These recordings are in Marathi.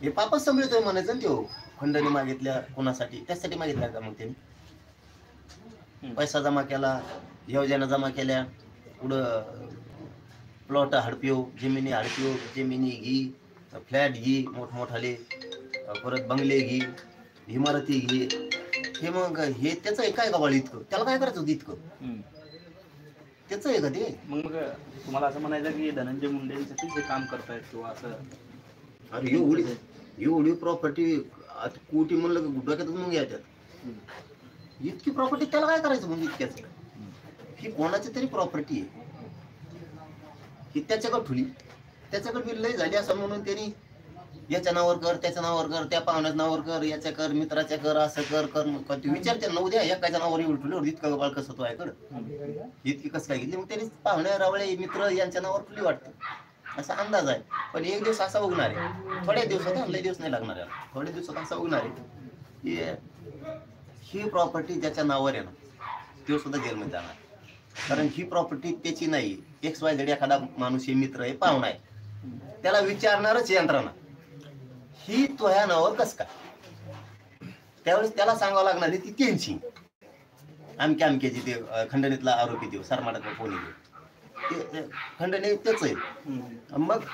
हे पापच समजतोय म्हणायचं ना त्यो. खंडणी मागितल्या कोणासाठी, त्यासाठी मागितल्या का मग त्यांनी पैसा जमा केला, योजना जमा केल्या, पुढं प्लॉट हडपिओ, जमिनी हडपिओ, जमिनी घी, फ्लॅट घी मोठमोठाले, परत बंगले घी, इमारती घी. हे मग हे त्याचं आहे काय गबाळ इतकं? त्याला काय करायचं होतं इतकं? त्याचं आहे का ते? मग तुम्हाला असं म्हणायचं की धनंजय मुंडेंसाठी जे काम करतायत किंवा असं? अरे एवढी प्रॉपर्टी आता कोटी म्हणलं डोक्यात मग याच्यात इतकी प्रॉपर्टी त्याला काय करायचं मग इतक्याच? ही कोणाची तरी प्रॉपर्टी आहे, ही त्याच्याकडे ठुली, त्याच्याकडे लय झाली असं म्हणून त्यांनी याच्या नावावर कर, त्याच्या नावावर कर, त्या पाहुण्याच्या नावावर कर, याच्या कर, मित्राच्या कर, असं कर कर विचारते ना उद्या एकाच्या नावावर येऊन ठुली इतकं बाळ कसं तो आहे इतकी कसं काय घेतली? मग त्यांनी पाहुण्या रावळे मित्र यांच्या नावावर ठुली वाटतं असा अंदाज आहे. पण एक दिवस असा उगणार आहे, थोड्या दिवसात, लय दिवस नाही लागणार आहे, थोड्या दिवसात असा उगणार आहे की ही प्रॉपर्टी ज्याच्या नावावर आहे ना तो सुद्धा जेलमध्ये जाणार. कारण ही प्रॉपर्टी त्याची नाही, XYZ एखादा माणूस आहे, मित्र आहे, पाहुणा आहे, त्याला विचारणारच यंत्रणा ही तो ह्या नावावर कस काय? त्यावेळेस त्याला सांगावं लागणार ती त्यांची आमक्या आमक्याची ते खंडणीतला आरोपी देऊ सरमाडातला कोणी देऊ ते खंडणी त्याच आहे. मग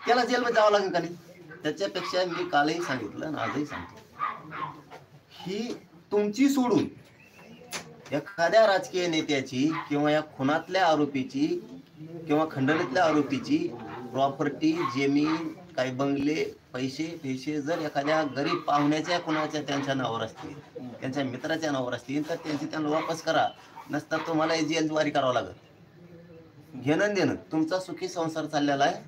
त्याला जेलमध्ये जावं लागेल का नाही? त्याच्यापेक्षा मी कालही सांगितलं आणि आजही सांगतो, ही तुमची सोडून एखाद्या राजकीय नेत्याची किंवा या खुनातल्या आरोपीची किंवा खंडणीतल्या आरोपीची प्रॉपर्टी, जमीन, काही बंगले, पैसे जर एखाद्या गरीब पाहुण्याच्या कुणाच्या त्यांच्या नावावर असतील, त्यांच्या मित्राच्या नावावर असतील, तर त्यांची त्यांना वापस करा. नसता तुम्हाला जेलद्वारी करावं लागत. घेणं देणं तुमचा सुखी संसार चाललेला आहे,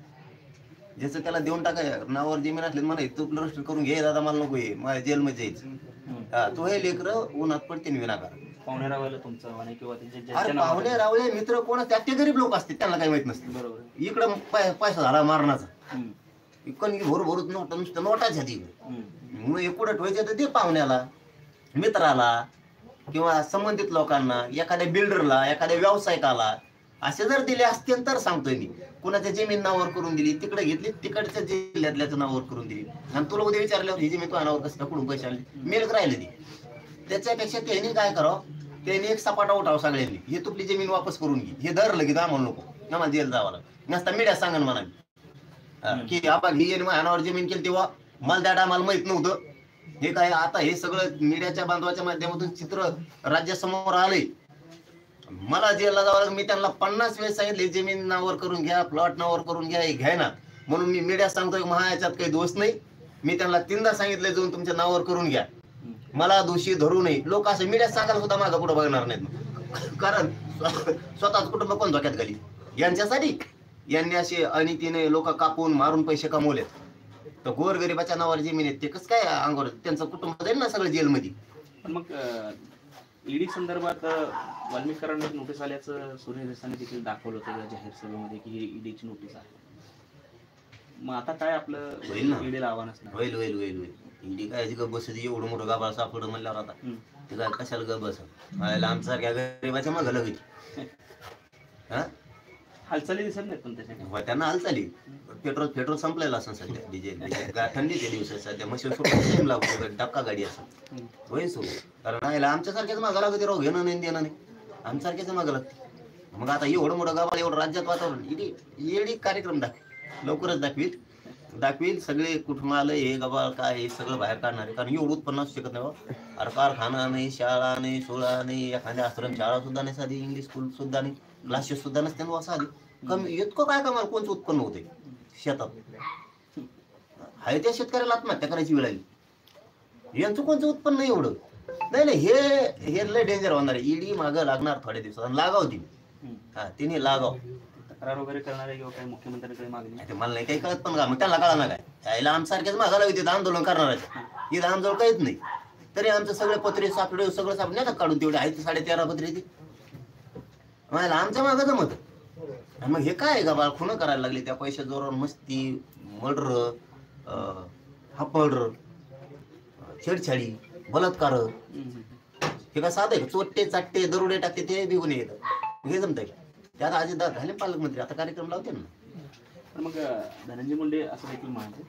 ज्याचं त्याला देऊन टाकाय. नावावर जमीन असली म्हणा तू रजिस्टर करून घे दादा, मला नको आहे, मला जेलमध्ये जायचं. तो हे लेकरं उन्हात पडते विनाकार. पाहुणे रावळे तुमचं आणि किंवा अरे पाहुणे रावळे मित्र कोण असतात ते गरीब लोक असते, त्यांना काही माहित नसते. बरोबर. इकडं पैसा झाला मारणाचा, इकडे भरभरून नोटा, नुसतं नोटाच्या तिकडे. मग एकूण ठेवायचं तर ते पाहुण्याला, मित्राला किंवा संबंधित लोकांना, एखाद्या बिल्डरला, एखाद्या व्यावसायिकाला असे जर दिले असतील तर सांगतोय मी. कुणाच्या जमीन नावावर करून दिली, तिकडे घेतली, तिकडच्या जिल्ह्यातल्याचं नावावर करून दिली, आणि तुला उद्या विचारल्यावर ही जमीन तू नावावर कसं कुठून पैसे आले, मेलक राहिले ती. त्याच्यापेक्षा त्यांनी काय करावं, त्यांनी एक सपाटा उठाव सगळ्यांनी, हे तुपली जमीन वापस करून घे, हे धरलं की आम्हाला नको, आम्हाला जेल जावं लागलं. नसता मीडिया सांगन म्हणा की आपण ही नावावर जमीन केली तेव्हा मला त्या टायमाला माहित नव्हतं. हे काय आता हे सगळं मीडियाच्या बांधवाच्या माध्यमातून चित्र राज्यासमोर आलंय. मला जेलला जावं लागलं. मी त्यांना 50 वेळेस सांगितले जमीन नावावर करून घ्या, प्लॉट नावावर करून घ्या, हे घ्याय ना म्हणून. मी मीडिया सांगतोय महा याच्यात काही दोष नाही. मी त्यांना 3दा सांगितले जाऊन तुमच्या नावावर करून घ्या, मला दोषी धरू नये. लोक असं मीडिया सांगायला सुद्धा माझा कुठं बघणार नाहीत, कारण स्वतःच कुटुंब कोण धोक्यात घाली यांच्यासाठी. यांनी असे अनितीने लोक कापून मारून पैसे कमवलेत, तर गोरगरिबाच्या नावावर जमीन आहेत ते कसं काय अंगावर, त्यांचं कुटुंब जाईल ना सगळं जेलमध्ये. पण मग ईडी संदर्भात वाल्मिकरांना नोटीस आल्याचं सूर्यदेसाने देखील दाखवलं होतं जाहीर सभेमध्ये की ही ईडीची नोटीस आहे. मग आता काय आपलं होईल ना, ईडीला आव्हान असणार? होईल होईल होईल होईल. ईडी काय ग बस, एवढं मोठं गाभा सापडलं म्हणल्यावर आता ते काय कशाला ग बस, आमच्यासारख्या गरीबाच्या मागं लगेच. हा हालचाली दिसत नाहीत पण त्याच्या त्यांना हालचाली. पेट्रोल संपलेलं असं सध्या, डिझेल थंडीचे दिवस सध्या मशीन सुरू लागतो, टक्का गाडी असं होईल सुरू. कारण आमच्यासारख्याच मागा लागते राहू, घेणं नाही देणं नाही, आमच्यासारख्याच मागं लागते. मग आता एवढं मोठं गावाला एवढं राज्यात वातावरण, ईडी कार्यक्रम लवकरच दाखवील सगळे कुठून आलं हे गबाळ काय हे सगळं बाहेर काढणार आहे. कारण एवढं उत्पन्न असू शकत नाही. अरे कारखाना नाही, शाळा नाही, सोळा नाही, एखाद्या आश्रम शाळा सुद्धा नाही, साधी इंग्लिश स्कूल सुद्धा नाही, क्लासेस सुद्धा नसते ना साधी. कमी इतकं काय कमाल कोणचं उत्पन्न होते शेतात? हाय त्या शेतकऱ्याला आत्महत्या करायची वेळ आली. यांचं कोणचं उत्पन्न नाही एवढं. नाही हे लय डेंजर होणार आहे. ईडी मागं लागणार थोड्या दिवसात, लागावती. हा तिने लागाव तक्रार वगैरे करणारे किंवा काही मुख्यमंत्र्यांकडे मागणी. मला नाही काही कळत, पण का मग त्याला कळा ना काय, त्याला आमसारख्याच मागायला होते आंदोलन करणाऱ्याचे. इथं आमजवळ काहीच नाही, तरी आमचं सगळे पत्रे सापडे सगळं सापडे आता काढून तेवढे आहे. 13.5 पत्रे ती मला आमच्या मागं जमत. मग हे काय का बाळ खुणं करायला लागले त्या पैशा जोरावर, मस्ती, मर्डर, मर्डर, छेडछाडी, बलात्कार. हे का साधं आहे? चोट्टे चाट्टे दरोडे टाकते ते बिगून येतं, हे जमतंय. त्यात अजितदादा झाले पालकमंत्री, आता कार्यक्रम लावते ना. मग धनंजय मुंडे असं देखील म्हणाले